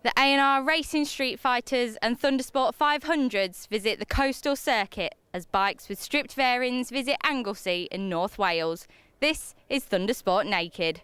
The A&R Racing Street Fighters and Thundersport 500s visit the coastal circuit as bikes with stripped fairings visit Anglesey in North Wales. This is Thundersport Naked.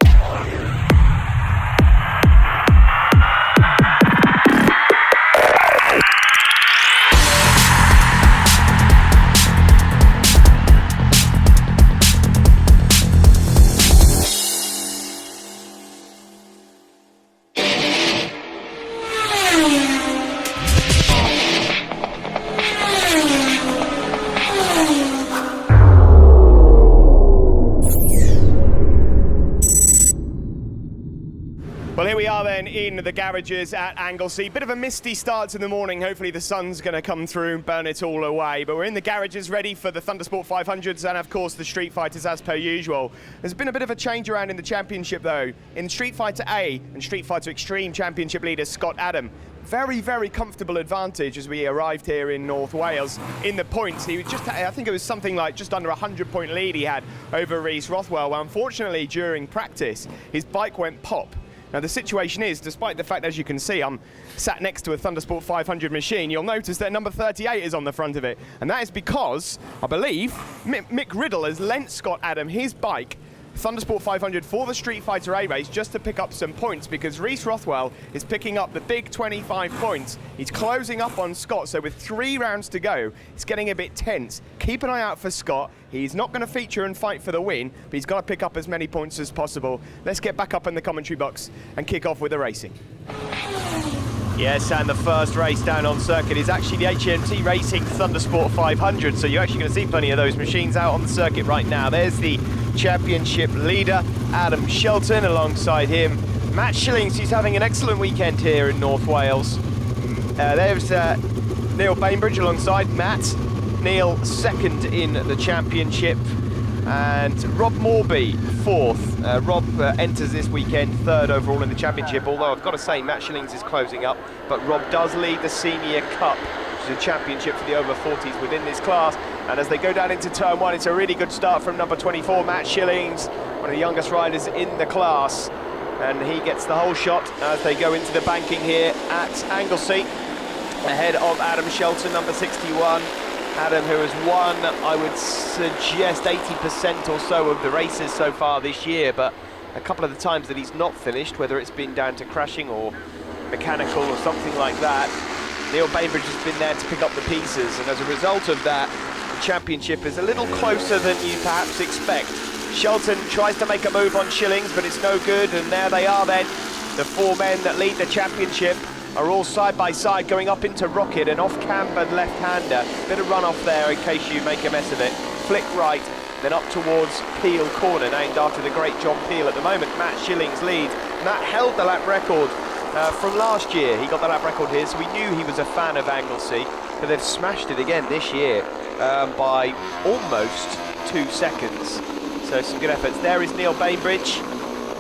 Well, here we are then in the garages at Anglesey. Bit of a misty start to the morning. Hopefully the sun's going to come through and burn it all away. But we're in the garages ready for the Thundersport 500s and, of course, the Street Fighters as per usual. There's been a bit of a change around in the championship, though. In Street Fighter A and Street Fighter Extreme championship leader Scott Adam, very, very comfortable advantage as we arrived here in North Wales. In the points, he was just, I think it was something like just under 100-point lead he had over Rhys Rothwell. Well, unfortunately, during practice, his bike went pop. Now the situation is, despite the fact, as you can see, I'm sat next to a Thundersport 500 machine, you'll notice that number 38 is on the front of it. And that is because, I believe, Mick Riddle has lent Scott Adam his bike, Thundersport 500, for the Street Fighter A race just to pick up some points, because Rhys Rothwell is picking up the big 25 points. He's closing up on Scott, so with 3 rounds to go, it's getting a bit tense. Keep an eye out for Scott. He's not going to feature and fight for the win, but he's got to pick up as many points as possible. Let's get back up in the commentary box and kick off with the racing. Yes, and the first race down on circuit is actually the HMT Racing Thundersport 500, so you're actually going to see plenty of those machines out on the circuit right now. There's the championship leader, Adam Shelton, alongside him Matt Shillings, who's having an excellent weekend here in North Wales. There's Neil Bainbridge alongside Matt. Neil second in the championship, and Rob Morby fourth. Rob enters this weekend third overall in the championship, although I've got to say Matt Shillings is closing up, but Rob does lead the Senior Cup, which is a championship for the over 40s within this class. And as they go down into turn one, it's a really good start from number 24, Matt Shillings, one of the youngest riders in the class, and he gets the whole shot as they go into the banking here at Anglesey, ahead of Adam Shelton, number 61. Adam, who has won, I would suggest, 80% or so of the races so far this year, but a couple of the times that he's not finished, whether it's been down to crashing or mechanical or something like that, Neil Bainbridge has been there to pick up the pieces, and as a result of that, the championship is a little closer than you perhaps expect. Shelton tries to make a move on Shillings, but it's no good, and there they are then. The 4 men that lead the championship are all side by side going up into Rocket, an off-cambered left-hander. Bit of run-off there in case you make a mess of it. Flick right, then up towards Peel Corner, named after the great John Peel. At the moment, Matt Shillings leads. Matt held the lap record from last year. He got the lap record here, so we knew he was a fan of Anglesey, but they've smashed it again this year by almost 2 seconds. So some good efforts. There is Neil Bainbridge.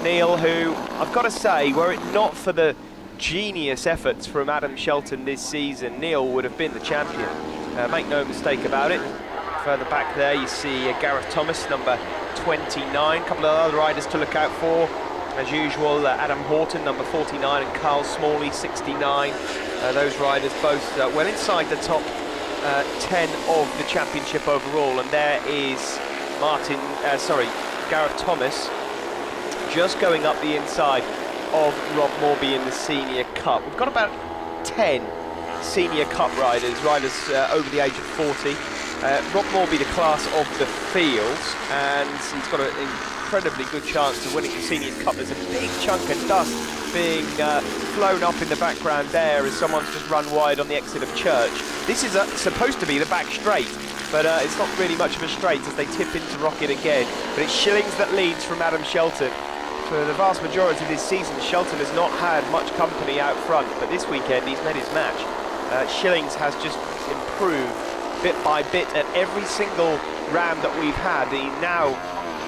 Neil, who, I've got to say, were it not for the genius efforts from Adam Shelton this season, Neil would have been the champion. Make no mistake about it. Further back there you see Gareth Thomas, number 29. A couple of other riders to look out for. As usual, Adam Horton, number 49, and Carl Smalley, 69. Those riders both well inside the top 10 of the championship overall. And there is Gareth Thomas just going up the inside of Rob Morby in the Senior Cup. We've got about 10 Senior Cup riders over the age of 40. Rob Morby, the class of the field, and he's got an incredibly good chance of winning the Senior Cup. There's a big chunk of dust being flown up in the background there as someone's just run wide on the exit of Church. This is supposed to be the back straight, but it's not really much of a straight as they tip into Rocket again. But it's Shillings that leads from Adam Shelton. For the vast majority of this season, Shelton has not had much company out front, but this weekend he's met his match. Shillings has just improved bit by bit at every single round that we've had. He now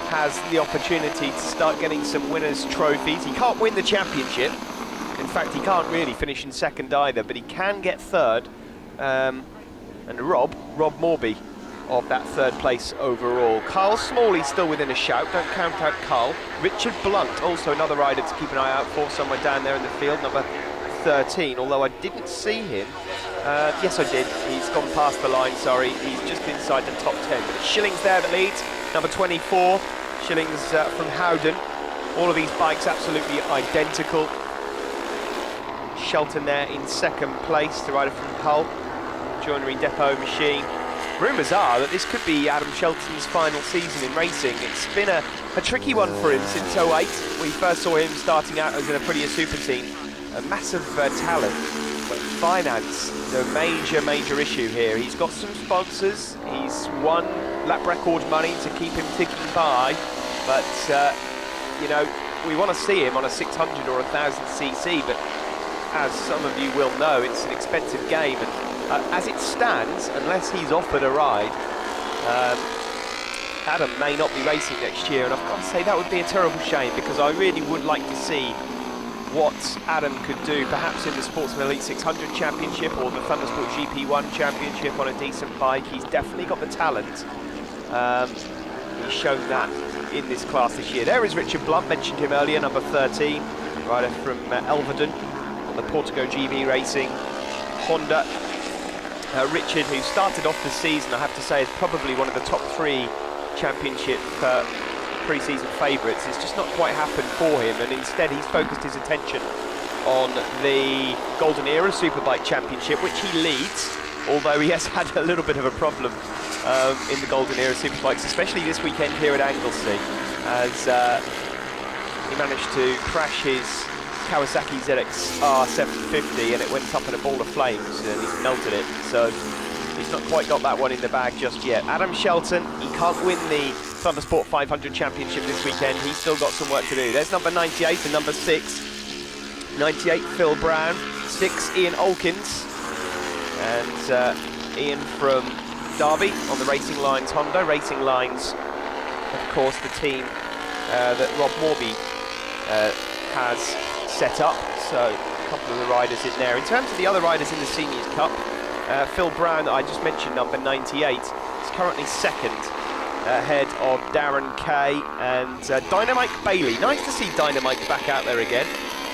has the opportunity to start getting some winners' trophies. He can't win the championship. In fact, he can't really finish in second either, but he can get third. And Rob Morby of that third place overall. Carl Smalley still within a shout, don't count out Carl. Richard Blunt, also another rider to keep an eye out for, somewhere down there in the field, number 13, although I didn't see him. Yes, I did. He's gone past the line, sorry. He's just inside the top 10. But it's Shillings there that leads. Number 24, Shillings from Howden. All of these bikes absolutely identical. Shelton there in second place, the rider from Hull. Joinery Depot machine. Rumours are that this could be Adam Shelton's final season in racing. It's been a tricky one for him since 08. We first saw him starting out as in a Aprilia Super Team. A massive talent, but finance is a major issue here. He's got some sponsors, he's won lap record money to keep him ticking by, but you know, we want to see him on a 600 or 1000cc, but as some of you will know, it's an expensive game, and as it stands, unless he's offered a ride, Adam may not be racing next year, and I've got to say that would be a terrible shame, because I really would like to see what Adam could do, perhaps in the Sportsman Elite 600 Championship or the Thundersport GP1 Championship on a decent bike. He's definitely got the talent. He's shown that in this class this year. There is Richard Blunt, mentioned him earlier, number 13, rider from Elverden on the Portico GB Racing Honda. Richard, who started off the season, I have to say, is probably one of the top 3 championship pre-season favourites. It's just not quite happened for him, and instead he's focused his attention on the Golden Era Superbike Championship, which he leads, although he has had a little bit of a problem in the Golden Era Superbikes, especially this weekend here at Anglesey, as he managed to crash his Kawasaki ZX-R 750 and it went up in a ball of flames and he's melted it, so he's not quite got that one in the bag just yet. Adam Shelton, he can't win the Thundersport 500 Championship this weekend. He's still got some work to do. There's number 98 and number 6. 98, Phil Brown. 6, Ian Olkins. And Ian from Derby on the Racing Lines Honda. Racing Lines, of course, the team that Rob Morby has set up. So a couple of the riders in there. In terms of the other riders in the Seniors Cup, Phil Brown, that I just mentioned, number 98, is currently second, ahead of Darren Kay and Dynamite Bailey. Nice to see Dynamite back out there again.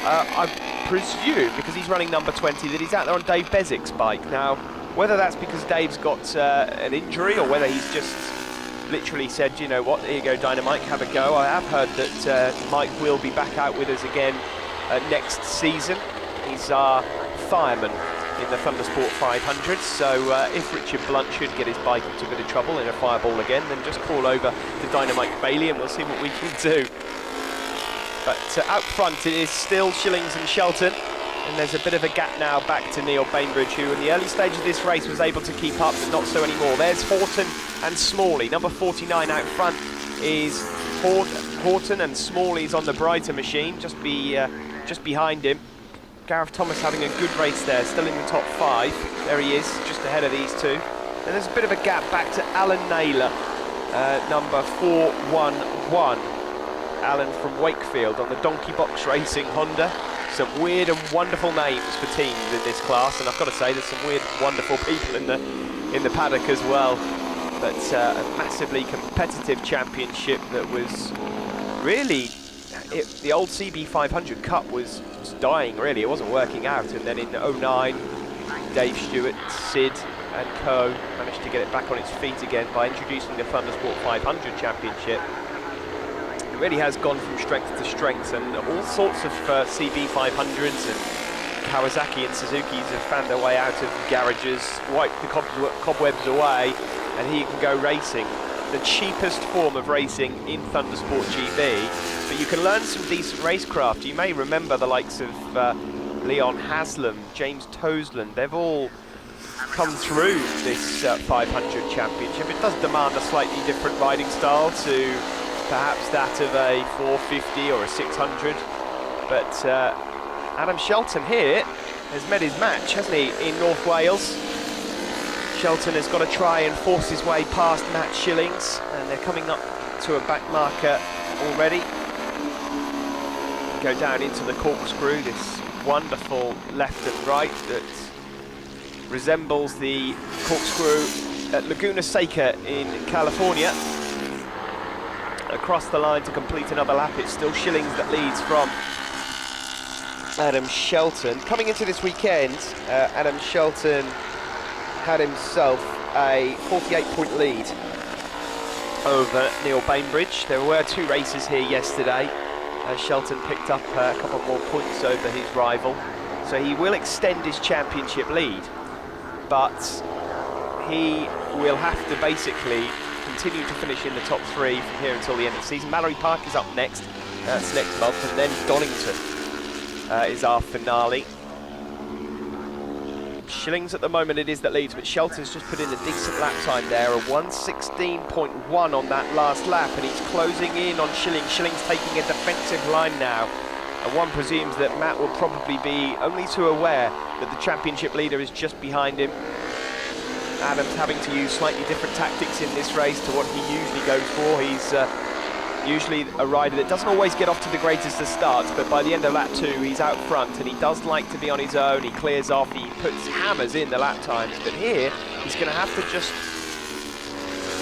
I presume, because he's running number 20, that he's out there on Dave Bezick's bike. Now, whether that's because Dave's got an injury or whether he's just literally said, you know what, here you go Dynamite, have a go. I have heard that Mike will be back out with us again next season. He's our fireman in the Thundersport 500, so if Richard Blunt should get his bike into a bit of trouble in a fireball again, then just call over to Dynamite Bailey and we'll see what we can do. But out front it is still Shillings and Shelton, and there's a bit of a gap now back to Neil Bainbridge, who in the early stage of this race was able to keep up, but not so anymore. There's Horton and Smalley. Number 49 out front is Horton, and Smalley's on the Brighter machine, just behind him. Gareth Thomas having a good race there, still in the top 5. There he is, just ahead of these two. And there's a bit of a gap back to Alan Naylor, number 411. Alan from Wakefield on the Donkey Box Racing Honda. Some weird and wonderful names for teams in this class, and I've got to say there's some weird, wonderful people in the paddock as well. But a massively competitive championship that was really, the old CB 500 Cup was dying really, it wasn't working out, and then in 09 Dave Stewart, Sid and co managed to get it back on its feet again by introducing the Thundersport 500 Championship. It really has gone from strength to strength, and all sorts of CB 500s and Kawasaki and Suzuki's have found their way out of garages, wiped the cobwebs away, and here you can go racing. The cheapest form of racing in Thundersport GB, but you can learn some decent racecraft. You may remember the likes of Leon Haslam, James Toseland. They've all come through this 500 championship. It does demand a slightly different riding style to perhaps that of a 450 or a 600, but Adam Shelton here has met his match, hasn't he, in North Wales. Shelton has got to try and force his way past Matt Shillings, and they're coming up to a back marker already. Go down into the corkscrew, this wonderful left and right that resembles the corkscrew at Laguna Seca in California. Across the line to complete another lap, it's still Shillings that leads from Adam Shelton. Coming into this weekend, Adam Shelton had himself a 48-point lead over Neil Bainbridge. There were 2 races here yesterday. Shelton picked up a couple more points over his rival, so he will extend his championship lead, but he will have to basically continue to finish in the top 3 from here until the end of the season. Mallory Park is up next, that's next month, and then Donington is our finale. Shillings at the moment it is that leads, but Shelton's just put in a decent lap time there, a 1:16.1 on that last lap, and he's closing in on Shillings. Shillings taking a defensive line now, and one presumes that Matt will probably be only too aware that the championship leader is just behind him. Adam's having to use slightly different tactics in this race to what he usually goes for. He's usually a rider that doesn't always get off to the greatest of starts, but by the end of lap 2 he's out front and he does like to be on his own. He clears off, he puts hammers in the lap times, but here he's going to have to just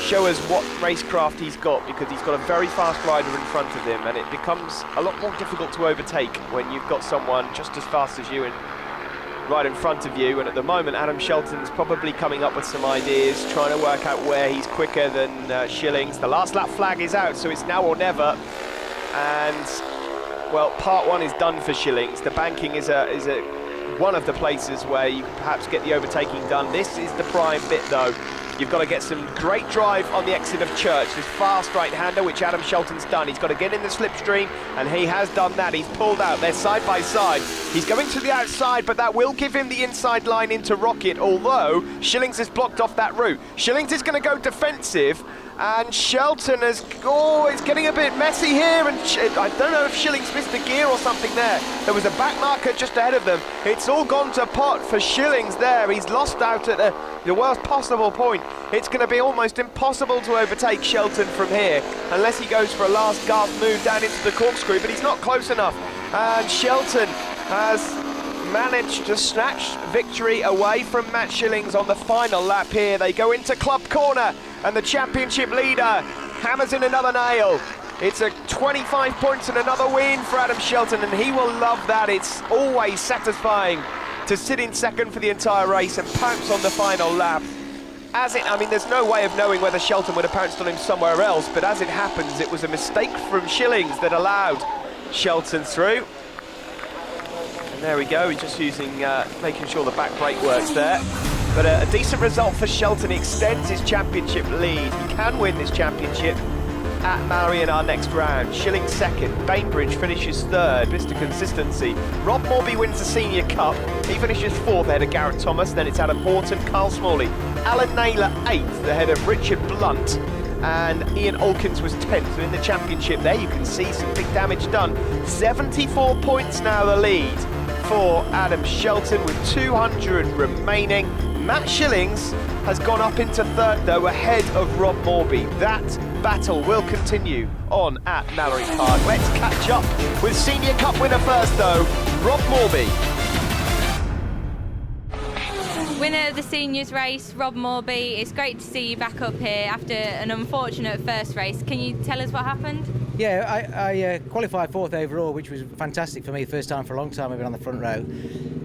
show us what racecraft he's got, because he's got a very fast rider in front of him, and it becomes a lot more difficult to overtake when you've got someone just as fast as you and right in front of you. And at the moment Adam Shelton's probably coming up with some ideas, trying to work out where he's quicker than Shillings. The last lap flag is out, so it's now or never, and well, part 1 is done for Shillings. The banking is one of the places where you can perhaps get the overtaking done. This is the prime bit though. You've got to get some great drive on the exit of Church, this fast right-hander, which Adam Shelton's done. He's got to get in the slipstream, and he has done that. He's pulled out. They're side by side. He's going to the outside, but that will give him the inside line into Rocket, although Shillings has blocked off that route. Shillings is going to go defensive, and Shelton is, it's getting a bit messy here, and I don't know if Shillings missed a gear or something there. There was a back marker just ahead of them. It's all gone to pot for Shillings there. He's lost out at the worst possible point. It's going to be almost impossible to overtake Shelton from here, unless he goes for a last gasp move down into the corkscrew, but he's not close enough. And Shelton has managed to snatch victory away from Matt Shillings on the final lap here. They go into Club Corner, and the championship leader hammers in another nail. It's a 25 points and another win for Adam Shelton, and he will love that. It's always satisfying to sit in second for the entire race and pounce on the final lap. I mean, there's no way of knowing whether Shelton would have pounced on him somewhere else, but as it happens, it was a mistake from Shillings that allowed Shelton through. And there we go, he's just using, making sure the back brake works there. But a decent result for Shelton. He extends his championship lead. He can win this championship at Mallory in our next round. Shillings second, Bainbridge finishes third, Mr. Consistency. Rob Morby wins the Senior Cup. He finishes fourth ahead of Garrett Thomas. Then it's Adam Horton, Carl Smalley, Alan Naylor eighth ahead of Richard Blunt, and Ian Olkins was 10th. So in the championship there you can see some big damage done. 74 points now the lead for Adam Shelton with 200 remaining. Matt Shillings has gone up into third though, ahead of Rob Morby. That battle will continue on at Mallory Park. Let's catch up with Senior Cup winner first though, Rob Morby. Winner of the seniors race, Rob Morby. It's great to see you back up here after an unfortunate first race. Can you tell us what happened? Yeah, I qualified fourth overall, which was fantastic for me. First time for a long time I've been on the front row.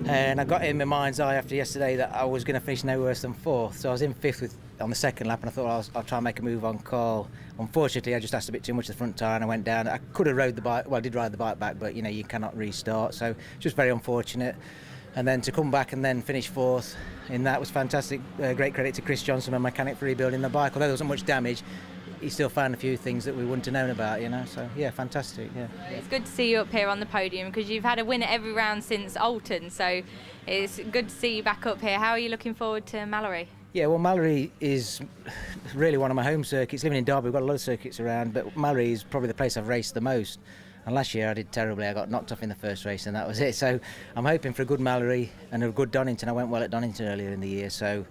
And I got it in my mind's eye after yesterday that I was going to finish no worse than fourth. So I was in fifth on the second lap, and I thought I'll try and make a move on Carl. Unfortunately, I just asked a bit too much of the front tyre and I went down. I could have rode the bike, well, I did ride the bike back, but you know, you cannot restart. So just very unfortunate. And then to come back and then finish fourth in that was fantastic. Great credit to Chris Johnson, my mechanic, for rebuilding the bike. Although there wasn't much damage, he still found a few things that we wouldn't have known about, you know. So yeah, fantastic. Yeah. It's good to see you up here on the podium because you've had a win at every round since Alton. So it's good to see you back up here. How are you looking forward to Mallory? Yeah, well, Mallory is really one of my home circuits. Living in Derby, we've got a lot of circuits around, but Mallory is probably the place I've raced the most. And last year I did terribly. I got knocked off in the first race and that was it. So I'm hoping for a good Mallory and a good Donington. I went well at Donington earlier in the year. So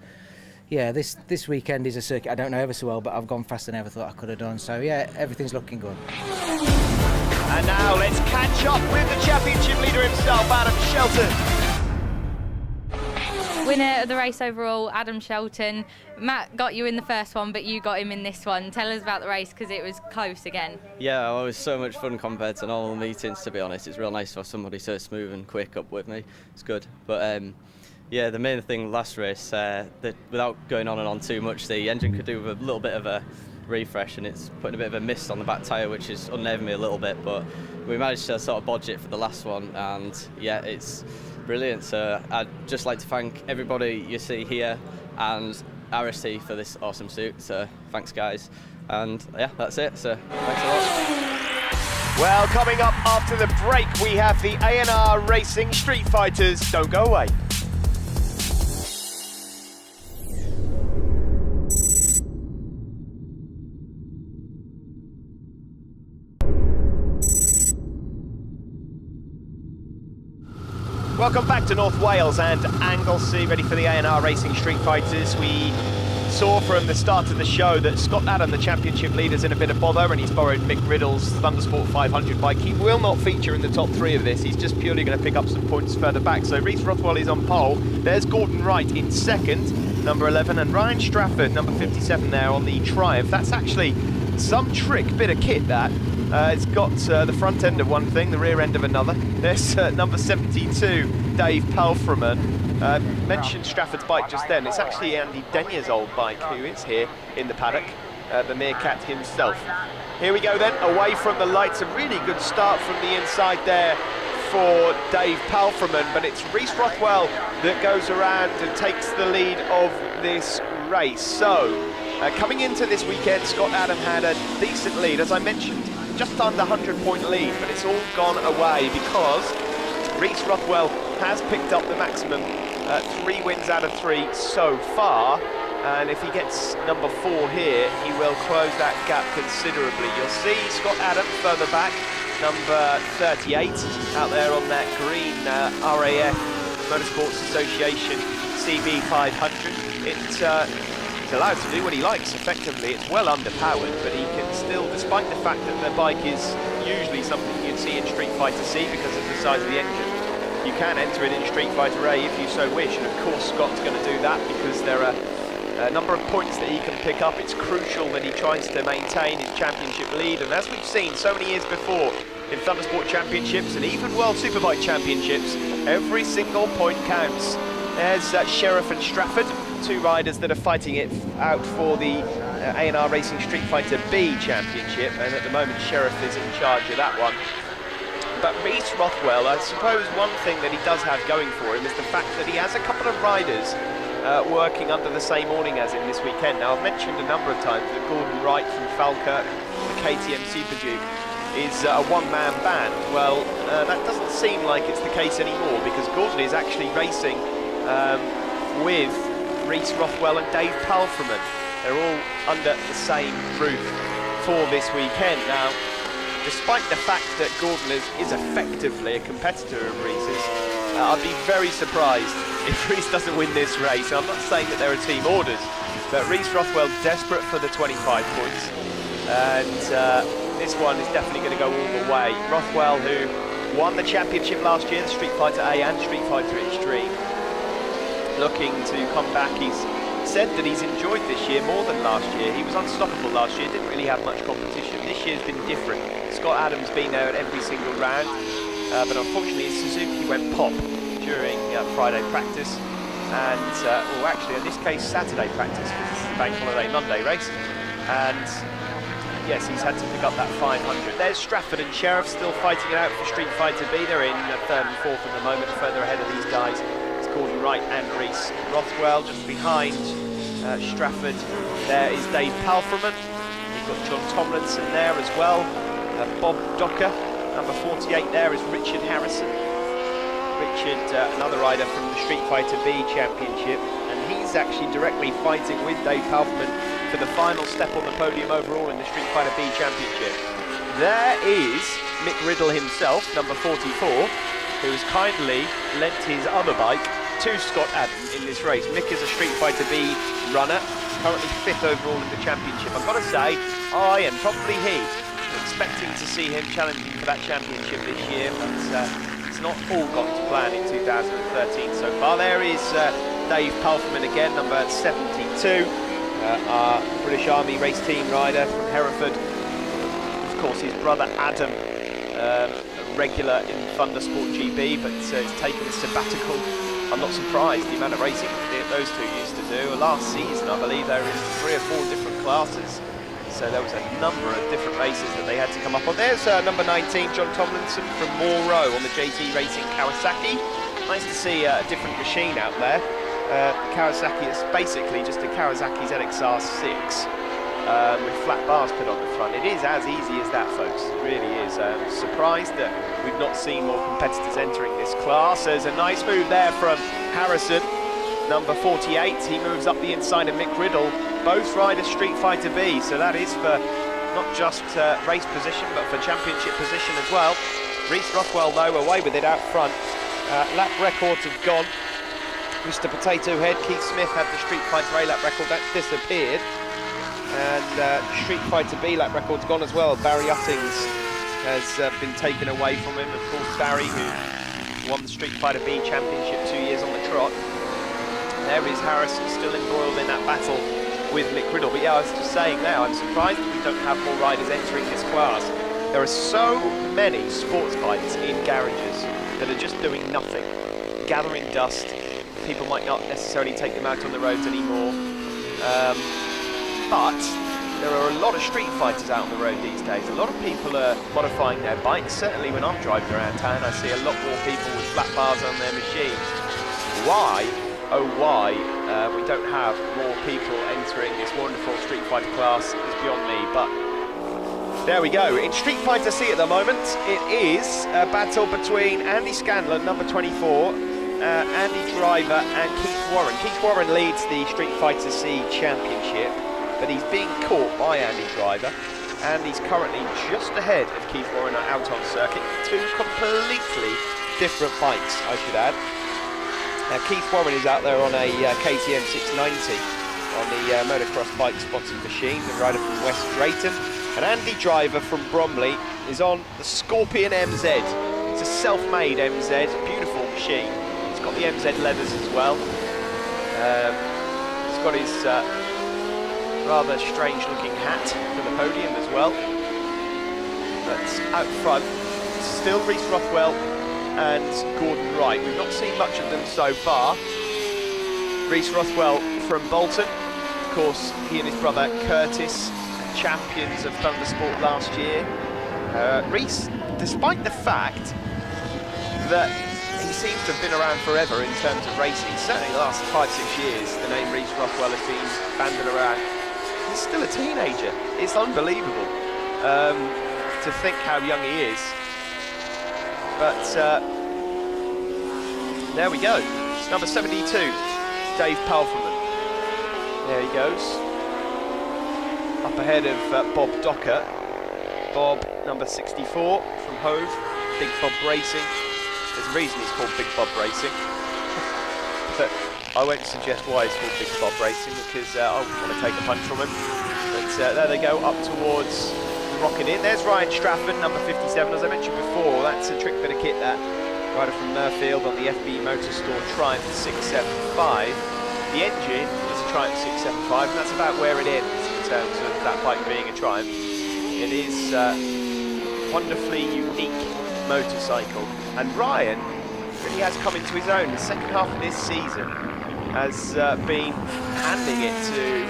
yeah, this weekend is a circuit I don't know ever so well, but I've gone faster than I ever thought I could have done. So yeah, everything's looking good. And now let's catch up with the championship leader himself, Adam Shelton. Winner of the race overall, Adam Shelton. Matt got you in the first one, but you got him in this one. Tell us about the race, because it was close again. Yeah, well, it was so much fun compared to normal meetings, to be honest. It's real nice to have somebody so smooth and quick up with me. It's good. But yeah, the main thing last race, that without going on and on too much, the engine could do with a little bit of a refresh, and it's putting a bit of a mist on the back tyre, which is unnerving me a little bit, but we managed to sort of bodge it for the last one, and yeah, it's brilliant. So I'd just like to thank everybody you see here and RST for this awesome suit, so thanks guys, and yeah, that's it, so thanks a lot. Well, coming up after the break, we have the A&R Racing Street Fighters. Don't go away. Welcome back to North Wales and Anglesey, ready for the A&R Racing Street Fighters. We saw from the start of the show that Scott Adam, the championship leader, is in a bit of bother, and he's borrowed Mick Riddle's Thundersport 500 bike. He will not feature in the top three of this. He's just purely going to pick up some points further back. So Reece Rothwell is on pole. There's Gordon Wright in second, number 11, and Ryan Strafford, number 57 there on the Triumph. That's actually some trick bit of kit, that. It's got the front end of one thing, the rear end of another. There's number 72, Dave Palfreman. Mentioned Strafford's bike just then. It's actually Andy Denye's old bike, who is here in the paddock, the meerkat himself. Here we go then, away from the lights. A really good start from the inside there for Dave Palfreman, but it's Reece Rothwell that goes around and takes the lead of this race. So, coming into this weekend, Scott Adam had a decent lead, as I mentioned, just under 100-point lead, but it's all gone away because Reece Rothwell has picked up the maximum 3 wins out of 3 so far, and if he gets number 4 here, he will close that gap considerably. You'll see Scott Adam further back, number 38, out there on that green RAF Motorsports Association CB 500. He's allowed to do what he likes effectively. It's well underpowered, but he can still, despite the fact that the bike is usually something you'd see in Street Fighter C because of the size of the engine, you can enter it in Street Fighter A if you so wish, and of course Scott's going to do that because there are a number of points that he can pick up. It's crucial that he tries to maintain his championship lead, and as we've seen so many years before in Thundersport Championships and even World Superbike Championships, every single point counts. There's Sheriff and Strafford, 2 riders that are fighting it out for the A&R Racing Street Fighter B Championship, and at the moment Sheriff is in charge of that one. But Reece Rothwell, I suppose one thing that he does have going for him is the fact that he has a couple of riders working under the same awning as him this weekend. Now, I've mentioned a number of times that Gordon Wright from Falkirk, the KTM Super Duke, is a one-man band. Well, that doesn't seem like it's the case anymore, because Gordon is actually racing with Reece Rothwell and Dave Palfreman. They're all under the same roof for this weekend. Now, despite the fact that Gordon is effectively a competitor of Reece's, I'd be very surprised if Reece doesn't win this race. I'm not saying that there are team orders, but Reece Rothwell desperate for the 25 points, and this one is definitely going to go all the way. Rothwell, who won the championship last year, the Street Fighter A and Street Fighter Extreme, looking to come back. He's said that he's enjoyed this year more than last year. He was unstoppable last year, didn't really have much competition. This year's been different. Scott Adams been there at every single round, but unfortunately Suzuki went pop during Friday practice, and well, actually in this case Saturday practice, because this is the bank holiday Monday race, and yes, he's had to pick up that 500. There's Strafford and Sheriff still fighting it out for Street Fighter B. They're in 3rd and 4th at the moment, further ahead of these guys. Gordon Wright and Reece Rothwell. Just behind Strafford there is Dave Palfreman. We've got John Tomlinson there as well. Bob Docker, number 48 there is Richard Harrison. Richard, another rider from the Street Fighter B Championship, and he's actually directly fighting with Dave Palfreman for the final step on the podium overall in the Street Fighter B Championship. There is Mick Riddle himself, number 44, who's kindly lent his other bike to Scott Adam in this race. Mick is a Street Fighter B runner, currently 5th overall in the championship. I've got to say, I and probably he, expecting to see him challenging for that championship this year, but it's not all gone to plan in 2013 so far. There is Dave Palfman again, number 72, our British Army race team rider from Hereford. Of course, his brother Adam, a regular in Thundersport GB, but he's taken a sabbatical. I'm not surprised the amount of racing that those two used to do. Last season, I believe they were in 3 or 4 different classes. So there was a number of different races that they had to come up on. There's number 19, John Tomlinson from Moorrow on the JT Racing Kawasaki. Nice to see a different machine out there. Kawasaki is basically just a Kawasaki ZX-R6 with flat bars put on the front. It is as easy as that, folks. It really is. Surprised that we've not seen more competitors entering this class. There's a nice move there from Harrison, number 48. He moves up the inside of Mick Riddle. Both ride a Street Fighter B, so that is for not just race position, but for championship position as well. Reese Rothwell, though, away with it out front. Lap records have gone. Mr. Potato Head, Keith Smith had the Street Fighter A lap record, that's disappeared. And Street Fighter B lap record's gone as well. Barry Uttings has been taken away from him. Of course, Barry, who won the Street Fighter B championship 2 years on the trot. There is Harrison still embroiled in that battle with Mick Riddle. But yeah, I was just saying now, I'm surprised that we don't have more riders entering this class. There are so many sports bikes in garages that are just doing nothing, gathering dust. People might not necessarily take them out on the roads anymore. But there are a lot of street fighters out on the road these days. A lot of people are modifying their bikes. Certainly when I'm driving around town, I see a lot more people with flat bars on their machines. Why, oh why, we don't have more people entering this wonderful Street Fighter class is beyond me, but there we go. In Street Fighter C at the moment, it is a battle between Andy Scanlon, number 24, Andy Driver and Keith Warren. Keith Warren leads the Street Fighter C championship, but he's being caught by Andy Driver, and he's currently just ahead of Keith Warren out on circuit. 2 completely different bikes, I should add. Keith Warren is out there on a KTM 690 on the motocross bike sponsored machine, the rider from West Drayton. And Andy Driver from Bromley is on the Scorpion MZ. It's a self-made MZ, beautiful machine. It's got the MZ leathers as well. He's got his rather strange-looking hat for the podium as well. But out front, still Reese Rothwell and Gordon Wright. We've not seen much of them so far. Reese Rothwell from Bolton. Of course, he and his brother Curtis, champions of Thundersport last year. Reese, despite the fact that he seems to have been around forever in terms of racing, certainly the last 5-6 years, the name Reese Rothwell has been banded around. He's still a teenager. It's unbelievable to think how young he is. But there we go. It's number 72, Dave Palfman. There he goes. Up ahead of Bob Docker. Bob, number 64 from Hove, Big Bob Racing. There's a reason he's called Big Bob Racing. But I won't suggest why it's called Big Bob Racing, because I wouldn't want to take a punch from him. But there they go, up towards the Rocket Inn. There's Ryan Strafford, number 57. As I mentioned before, that's a trick bit of kit, that rider from Murfield on the FB Motorstore Triumph 675. The engine is a Triumph 675, and that's about where it ends in terms of that bike being a Triumph. It is wonderfully unique motorcycle, and Ryan really has come into his own. The second half of this season has been handing it to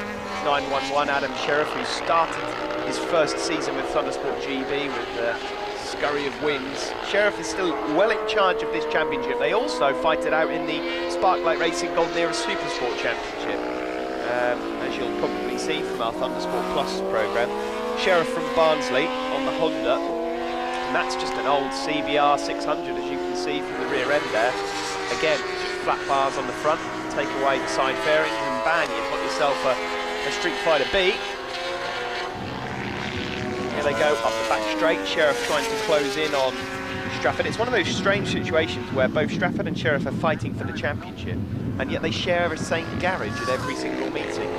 911 Adam Sheriff, who started his first season with Thundersport GB with a scurry of wins. Sheriff is still well in charge of this championship. They also fight it out in the Sparklight Racing Golden Era Supersport Championship, as you'll probably see from our Thundersport Plus programme. Sheriff from Barnsley on the Honda, and that's just an old CBR 600, as you can see from the rear end there. Again, just flat bars on the front, take away the side fairings, and bang, you've got yourself a Street Fighter B. Here they go, up the back straight. Sheriff trying to close in on Strafford. It's one of those strange situations where both Strafford and Sheriff are fighting for the championship, and yet they share the same garage at every single meeting.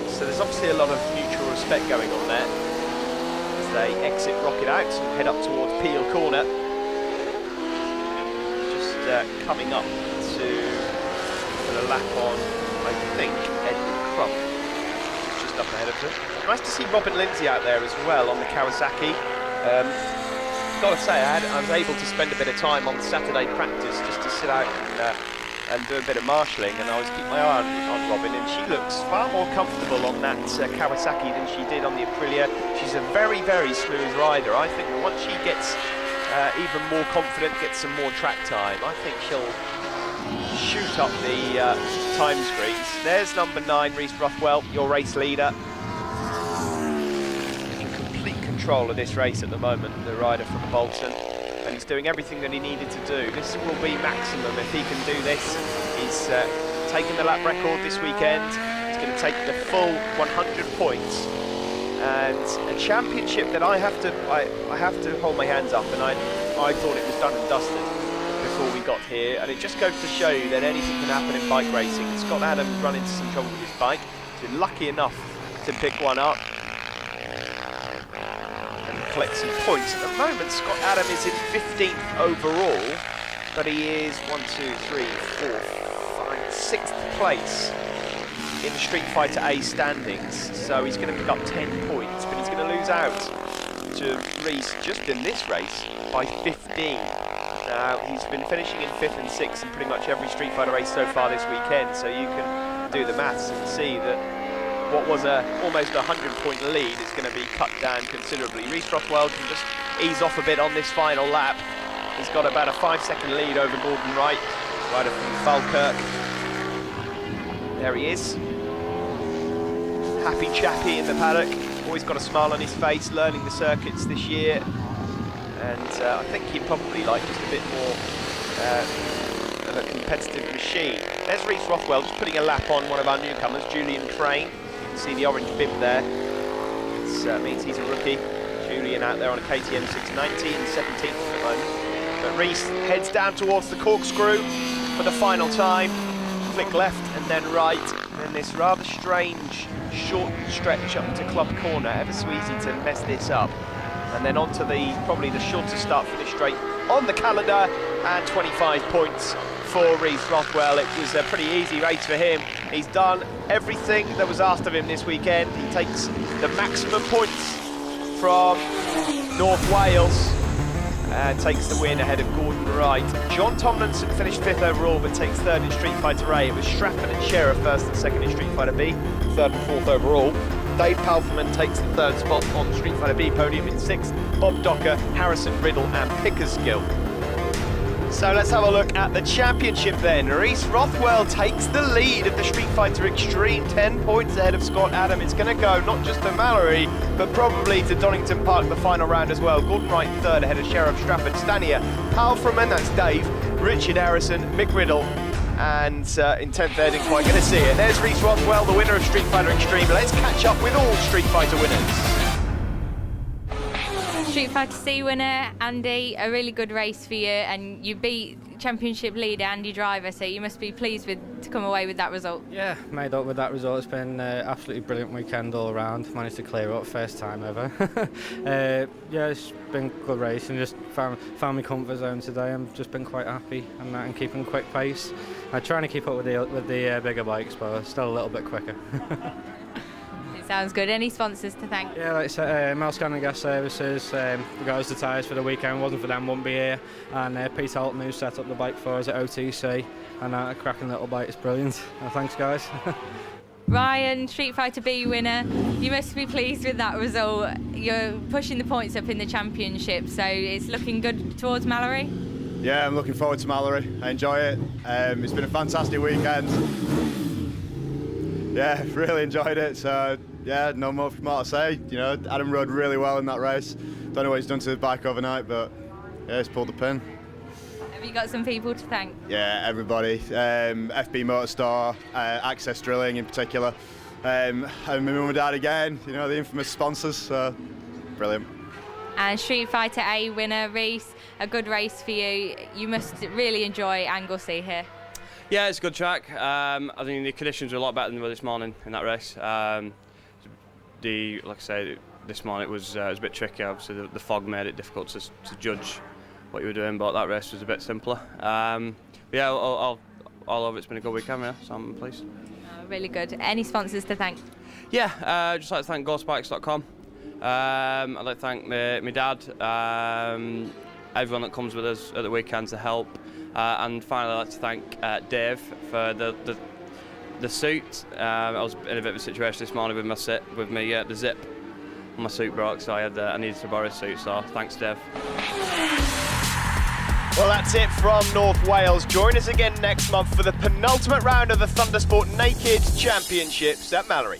So there's obviously a lot of mutual respect going on there as they exit Rocket out and head up towards Peel Corner. Just coming up to the a lap on, I think, Edward Crump, just up ahead of them. Nice to see Robin Lindsay out there as well on the Kawasaki. Gotta say, I was able to spend a bit of time on Saturday practice just to sit out and do a bit of marshalling, and I was keeping my eye on Robin, and she looks far more comfortable on that Kawasaki than she did on the Aprilia. She's a very, very smooth rider. I think that once she gets even more confident, gets some more track time, I think she'll shoot up the time screens. There's number 9, Reece Rothwell, your race leader. In complete control of this race at the moment, the rider from Bolton. And he's doing everything that he needed to do. This will be maximum if he can do this. He's taken the lap record this weekend. He's going to take the full 100 points. And a championship that I have to hold my hands up, and I thought it was done and dusted before we got here, and it just goes to show you that anything can happen in bike racing. Scott Adams run into some trouble with his bike. He's been lucky enough to pick one up and collect some points. At the moment, Scott Adams is in 15th overall, but he is 6th place in the Street Fighter A standings, so he's going to pick up 10 points, but he's going to lose out to Reece just in this race by 15. Now, he's been finishing in 5th and 6th in pretty much every Street Fighter race so far this weekend, so you can do the maths and see that what was almost a 100-point lead is going to be cut down considerably. Reece Rothwell can just ease off a bit on this final lap. He's got about a 5-second lead over Gordon Wright, rider from Falkirk. There he is. Happy chappy in the paddock, always got a smile on his face, learning the circuits this year, and I think he'd probably like just a bit more of a competitive machine. There's Reece Rothwell just putting a lap on one of our newcomers, Julian Crane. You can see the orange bib there. It means he's a rookie. Julian out there on a KTM 690 and 17th at the moment. But Reece heads down towards the corkscrew for the final time. Flick left and then right, and this rather strange short stretch up to Club Corner, ever so easy to mess this up, and then onto probably the shortest start finish straight on the calendar, and 25 points for Reece Rothwell. It was a pretty easy race for him. He's done everything that was asked of him this weekend. He takes the maximum points from North Wales and takes the win ahead of Gordon Wright. John Tomlinson finished 5th overall but takes 3rd in Street Fighter A. It was Strafford and Sheriff 1st and 2nd in Street Fighter B, 3rd and 4th overall. Dave Palferman takes the 3rd spot on the Street Fighter B podium in 6th. Bob Docker, Harrison Riddle and Pickersgill. So let's have a look at the championship then. Reece Rothwell takes the lead of the Street Fighter Extreme, 10 points ahead of Scott Adam. It's going to go not just to Mallory, but probably to Donington Park the final round as well. Gordon Wright 3rd ahead of Sheriff Strafford, Stanier, Palfreman, that's Dave, Richard Harrison, Mick Riddle, and in 10th there, didn't quite get to see it. There's Reece Rothwell, the winner of Street Fighter Extreme. Let's catch up with all Street Fighter winners. Street Fighter C winner, Andy, a really good race for you, and you beat championship leader Andy Driver, so you must be pleased to come away with that result. Yeah, made up with that result. It's been absolutely brilliant weekend all around. Managed to clear up, first time ever. Yeah, it's been a good race and just found my comfort zone today. I've just been quite happy and keeping a quick pace. I'm trying to keep up with the bigger bikes, but still a little bit quicker. Sounds good. Any sponsors to thank? Yeah, like I said, Melscan and Gas Services, we got us the tyres for the weekend. Wasn't for them, wouldn't be here. And Pete Alton, who set up the bike for us at OTC, and a cracking little bike. It's brilliant. Thanks, guys. Ryan, Street Fighter B winner. You must be pleased with that result. You're pushing the points up in the championship, so it's looking good towards Mallory. Yeah, I'm looking forward to Mallory. I enjoy it. It's been a fantastic weekend. Yeah, really enjoyed it. So yeah, no more to say. You know, Adam rode really well in that race. Don't know what he's done to the bike overnight, but yeah, he's pulled the pin. Have you got some people to thank? Yeah, everybody. FB Motor Store, Access Drilling in particular, and my mum and dad again. You know, the infamous sponsors. So brilliant. And Street Fighter A winner Reece, a good race for you. You must really enjoy Anglesey here. Yeah, it's a good track. I think the conditions were a lot better than they were this morning in that race. Like I say, this morning it was a bit tricky. Obviously, the fog made it difficult to judge what you were doing, but that race was a bit simpler. But yeah, I'll all over, it's been a good weekend, yeah, so I'm pleased. Really good. Any sponsors to thank? Yeah, just like to thank GoSpikes.com. I'd like to thank my dad, everyone that comes with us at the weekend to help, and finally I'd like to thank Dave for the suit. I was in a bit of a situation this morning with the zip on my suit broke, so I needed to borrow a suit, so thanks Dave. Well, that's it from North Wales. Join us again next month for the penultimate round of the Thundersport Naked Championships at Mallory.